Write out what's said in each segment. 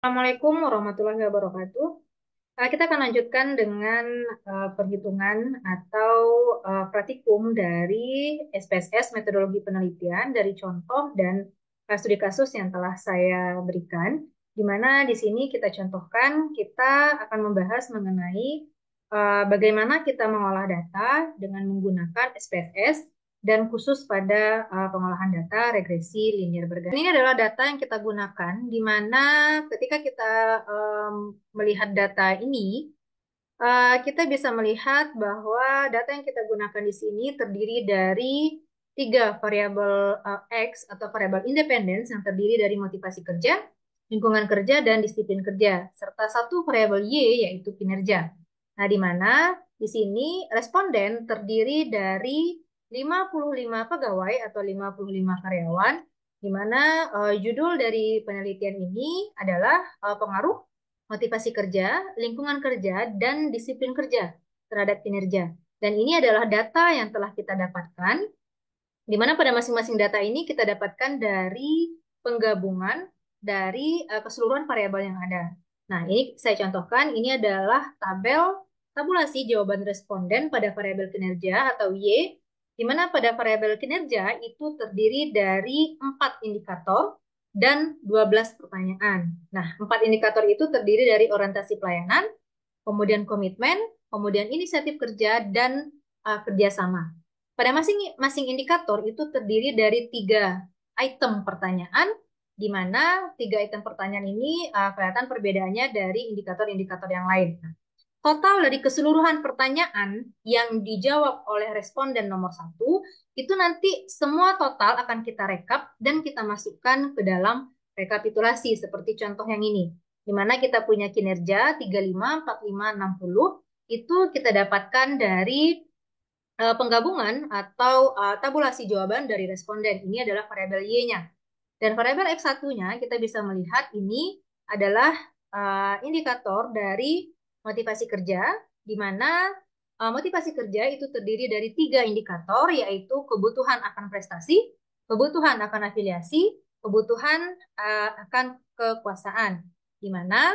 Assalamualaikum warahmatullahi wabarakatuh. Kita akan lanjutkan dengan perhitungan atau praktikum dari SPSS metodologi penelitian dari contoh dan studi kasus yang telah saya berikan. Di mana di sini kita contohkan, kita akan membahas mengenai bagaimana kita mengolah data dengan menggunakan SPSS dan khusus pada pengolahan data regresi linear berganti. Ini adalah data yang kita gunakan, di mana ketika kita melihat data ini, kita bisa melihat bahwa data yang kita gunakan di sini terdiri dari tiga variabel X atau variabel independen yang terdiri dari motivasi kerja, lingkungan kerja, dan disiplin kerja, serta satu variabel Y yaitu kinerja. Nah, di mana di sini responden terdiri dari 55 pegawai atau 55 karyawan, di mana judul dari penelitian ini adalah pengaruh motivasi kerja, lingkungan kerja, dan disiplin kerja terhadap kinerja. Dan ini adalah data yang telah kita dapatkan, di mana pada masing-masing data ini kita dapatkan dari penggabungan dari keseluruhan variabel yang ada. Nah, ini saya contohkan, ini adalah tabulasi jawaban responden pada variabel kinerja atau Y, di mana pada variabel kinerja itu terdiri dari 4 indikator dan 12 pertanyaan. Nah, 4 indikator itu terdiri dari orientasi pelayanan, kemudian komitmen, kemudian inisiatif kerja, dan kerjasama. Pada masing-masing indikator itu terdiri dari 3 item pertanyaan, di mana 3 item pertanyaan ini kelihatan perbedaannya dari indikator-indikator yang lain. Nah, total dari keseluruhan pertanyaan yang dijawab oleh responden nomor 1, itu nanti semua total akan kita rekap dan kita masukkan ke dalam rekapitulasi seperti contoh yang ini, di mana kita punya kinerja 35, 45, 60, itu kita dapatkan dari penggabungan atau tabulasi jawaban dari responden. Ini adalah variabel Y-nya. Dan variabel X1-nya kita bisa melihat ini adalah indikator dari motivasi kerja, di mana motivasi kerja itu terdiri dari 3 indikator, yaitu kebutuhan akan prestasi, kebutuhan akan afiliasi, kebutuhan akan kekuasaan. Di mana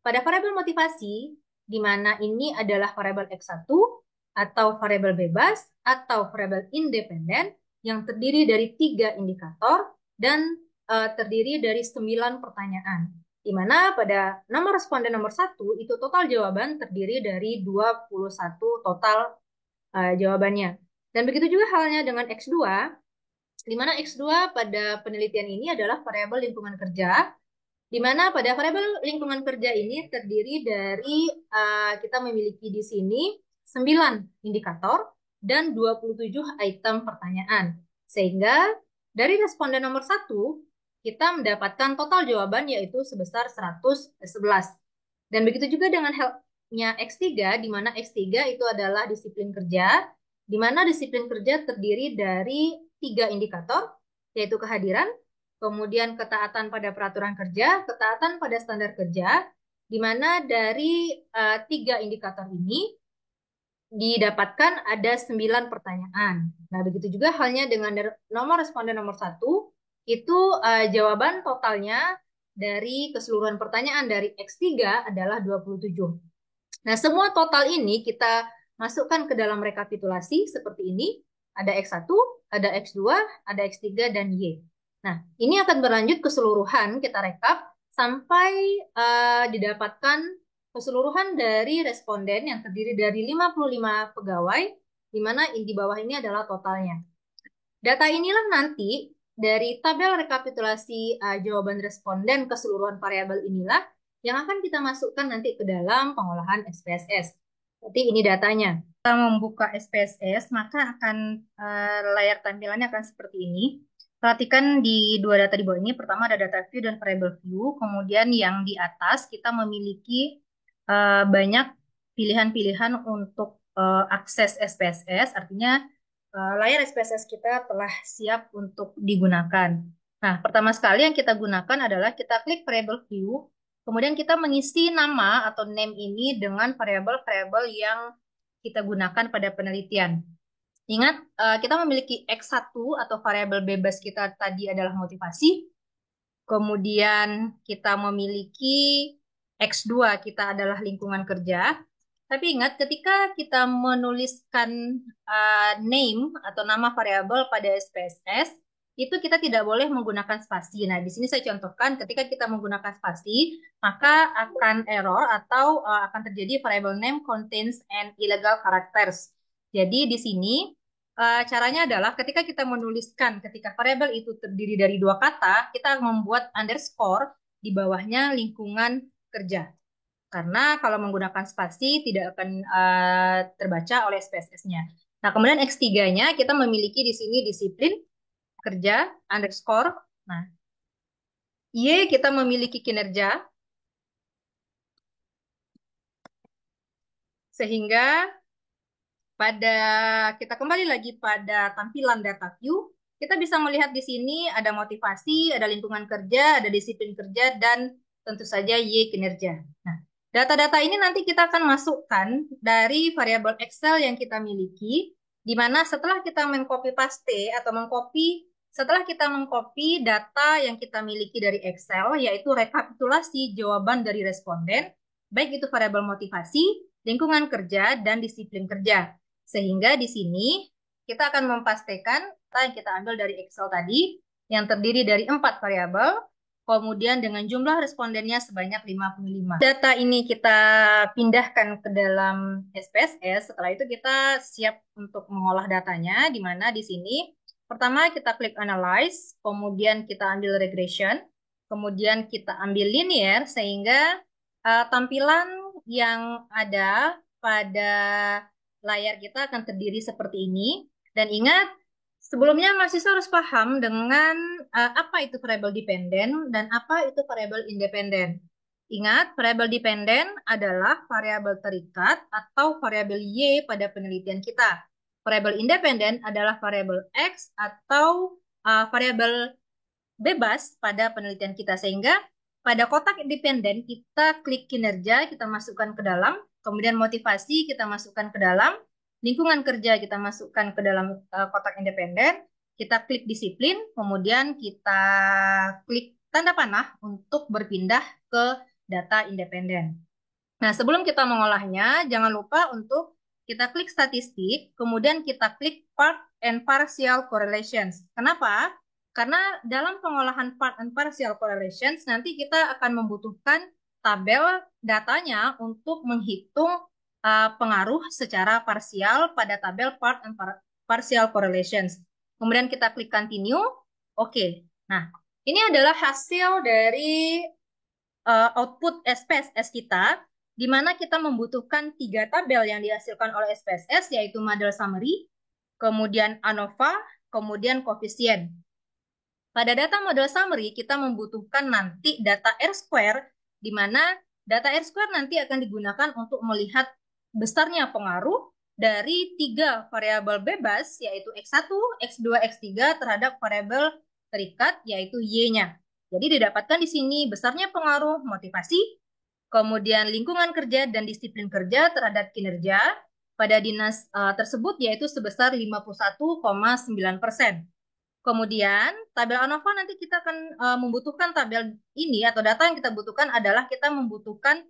pada variabel motivasi, di mana ini adalah variabel X1, atau variabel bebas, atau variabel independen, yang terdiri dari 3 indikator dan terdiri dari 9 pertanyaan. Di mana pada nomor responden nomor 1 itu total jawaban terdiri dari 21 total jawabannya. Dan begitu juga halnya dengan X2, di mana X2 pada penelitian ini adalah variabel lingkungan kerja, di mana pada variabel lingkungan kerja ini terdiri dari kita memiliki di sini 9 indikator dan 27 item pertanyaan. Sehingga dari responden nomor 1 kita mendapatkan total jawaban yaitu sebesar 111. Dan begitu juga dengan halnya X3, di mana X3 itu adalah disiplin kerja, di mana disiplin kerja terdiri dari 3 indikator, yaitu kehadiran, kemudian ketaatan pada peraturan kerja, ketaatan pada standar kerja, di mana dari 3 indikator ini didapatkan ada 9 pertanyaan. Nah, begitu juga halnya dengan nomor responden nomor 1, itu jawaban totalnya dari keseluruhan pertanyaan dari X3 adalah 27. Nah, semua total ini kita masukkan ke dalam rekapitulasi seperti ini. Ada X1, ada X2, ada X3, dan Y. Nah, ini akan berlanjut keseluruhan, kita rekap, sampai didapatkan keseluruhan dari responden yang terdiri dari 55 pegawai, di mana di bawah ini adalah totalnya. Data inilah nanti dari tabel rekapitulasi jawaban responden keseluruhan variabel inilah yang akan kita masukkan nanti ke dalam pengolahan SPSS. Berarti ini datanya. Kita membuka SPSS, maka akan layar tampilannya akan seperti ini. Perhatikan di 2 data di bawah ini. Pertama ada data view dan variable view. Kemudian yang di atas kita memiliki banyak pilihan-pilihan untuk akses SPSS. Artinya layar SPSS kita telah siap untuk digunakan. Nah, pertama sekali yang kita gunakan adalah kita klik variable view, kemudian kita mengisi nama atau name ini dengan variabel-variabel yang kita gunakan pada penelitian. Ingat, kita memiliki X1 atau variabel bebas kita tadi adalah motivasi, Kemudian kita memiliki X2, kita adalah lingkungan kerja. Tapi ingat, ketika kita menuliskan name atau nama variabel pada SPSS, itu kita tidak boleh menggunakan spasi. Nah, di sini saya contohkan ketika kita menggunakan spasi, maka akan error atau akan terjadi variable name contains an illegal characters. Jadi di sini caranya adalah ketika kita menuliskan, ketika variabel itu terdiri dari dua kata, kita membuat underscore di bawahnya lingkungan kerja. Karena kalau menggunakan spasi tidak akan terbaca oleh SPSS-nya. Nah, kemudian X3-nya kita memiliki di sini disiplin kerja underscore. Nah, Y kita memiliki kinerja, sehingga pada kita kembali lagi pada tampilan data view, kita bisa melihat di sini ada motivasi, ada lingkungan kerja, ada disiplin kerja, dan tentu saja Y kinerja. Nah, data-data ini nanti kita akan masukkan dari variabel Excel yang kita miliki, di mana setelah kita mengcopy paste atau setelah kita mengcopy data yang kita miliki dari Excel, yaitu rekapitulasi jawaban dari responden, baik itu variabel motivasi, lingkungan kerja, dan disiplin kerja. Sehingga di sini kita akan mempastikan data yang kita ambil dari Excel tadi, yang terdiri dari 4 variabel, kemudian dengan jumlah respondennya sebanyak 55. Data ini kita pindahkan ke dalam SPSS, setelah itu kita siap untuk mengolah datanya, di mana di sini pertama kita klik Analyze, kemudian kita ambil Regression, kemudian kita ambil Linear, sehingga tampilan yang ada pada layar kita akan terdiri seperti ini. Dan ingat, sebelumnya mahasiswa harus paham dengan apa itu variabel dependen dan apa itu variabel independen. Ingat, variabel dependen adalah variabel terikat atau variabel Y pada penelitian kita. Variabel independen adalah variabel X atau variabel bebas pada penelitian kita. Sehingga pada kotak independen kita klik kinerja, kita masukkan ke dalam, kemudian motivasi kita masukkan ke dalam, lingkungan kerja kita masukkan ke dalam kotak independen, kita klik disiplin, kemudian kita klik tanda panah untuk berpindah ke data independen. Nah, sebelum kita mengolahnya, jangan lupa untuk kita klik statistik, kemudian kita klik part and partial correlations. Kenapa? Karena dalam pengolahan part and partial correlations, nanti kita akan membutuhkan tabel datanya untuk menghitung pengaruh secara parsial pada tabel part and partial correlations. Kemudian kita klik continue. Oke. Nah, ini adalah hasil dari output SPSS kita, di mana kita membutuhkan 3 tabel yang dihasilkan oleh SPSS, yaitu model summary, kemudian ANOVA, kemudian koefisien. Pada data model summary, kita membutuhkan nanti data R-square, di mana data R-square nanti akan digunakan untuk melihat besarnya pengaruh dari 3 variabel bebas, yaitu X1, X2, X3 terhadap variabel terikat, yaitu Y-nya. Jadi didapatkan di sini besarnya pengaruh motivasi, kemudian lingkungan kerja dan disiplin kerja terhadap kinerja pada dinas tersebut, yaitu sebesar 51,9%. Kemudian tabel ANOVA nanti kita akan membutuhkan tabel ini, atau data yang kita butuhkan adalah kita membutuhkan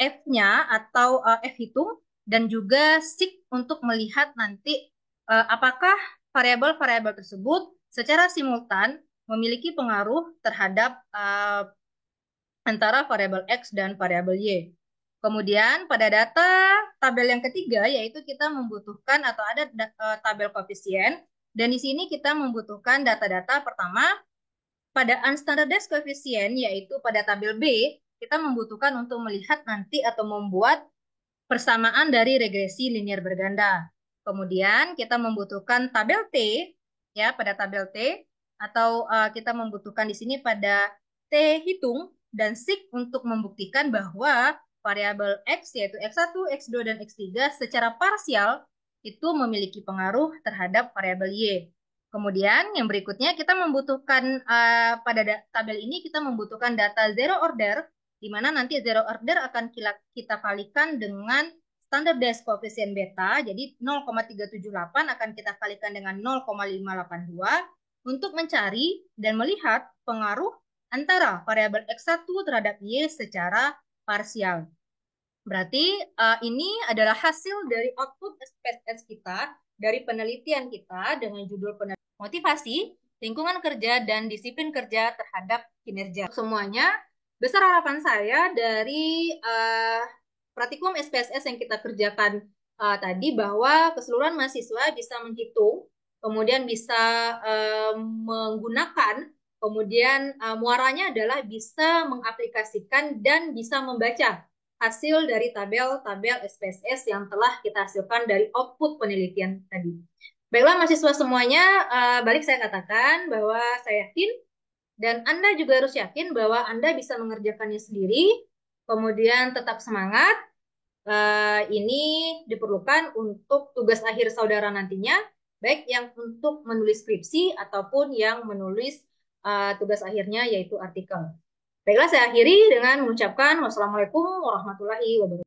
F-nya atau F hitung, dan juga SIG untuk melihat nanti apakah variabel-variabel tersebut secara simultan memiliki pengaruh terhadap antara variabel X dan variabel Y. Kemudian pada data tabel yang ketiga, yaitu kita membutuhkan atau ada tabel koefisien. Dan di sini kita membutuhkan data-data pertama pada unstandardized coefficient, yaitu pada tabel B, kita membutuhkan untuk melihat nanti atau membuat persamaan dari regresi linear berganda. Kemudian kita membutuhkan tabel T, ya pada tabel T, atau kita membutuhkan di sini pada T hitung dan SIG untuk membuktikan bahwa variabel X, yaitu X1, X2, dan X3 secara parsial itu memiliki pengaruh terhadap variabel Y. Kemudian yang berikutnya kita membutuhkan pada tabel ini kita membutuhkan data zero order, di mana nanti zero order akan kita kalikan dengan standardized coefficient beta. Jadi 0,378 akan kita kalikan dengan 0,582 untuk mencari dan melihat pengaruh antara variabel X1 terhadap Y secara parsial. Berarti ini adalah hasil dari output SPSS kita, dari penelitian kita dengan judul motivasi, lingkungan kerja, dan disiplin kerja terhadap kinerja. Semuanya, besar harapan saya dari praktikum SPSS yang kita kerjakan tadi bahwa keseluruhan mahasiswa bisa menghitung, kemudian bisa menggunakan, kemudian muaranya adalah bisa mengaplikasikan dan bisa membaca hasil dari tabel-tabel SPSS yang telah kita hasilkan dari output penelitian tadi. Baiklah mahasiswa semuanya, balik saya katakan bahwa saya yakin dan Anda juga harus yakin bahwa Anda bisa mengerjakannya sendiri, kemudian tetap semangat. Ini diperlukan untuk tugas akhir saudara nantinya, baik yang untuk menulis skripsi ataupun yang menulis tugas akhirnya yaitu artikel. Baiklah, saya akhiri dengan mengucapkan wassalamualaikum warahmatullahi wabarakatuh.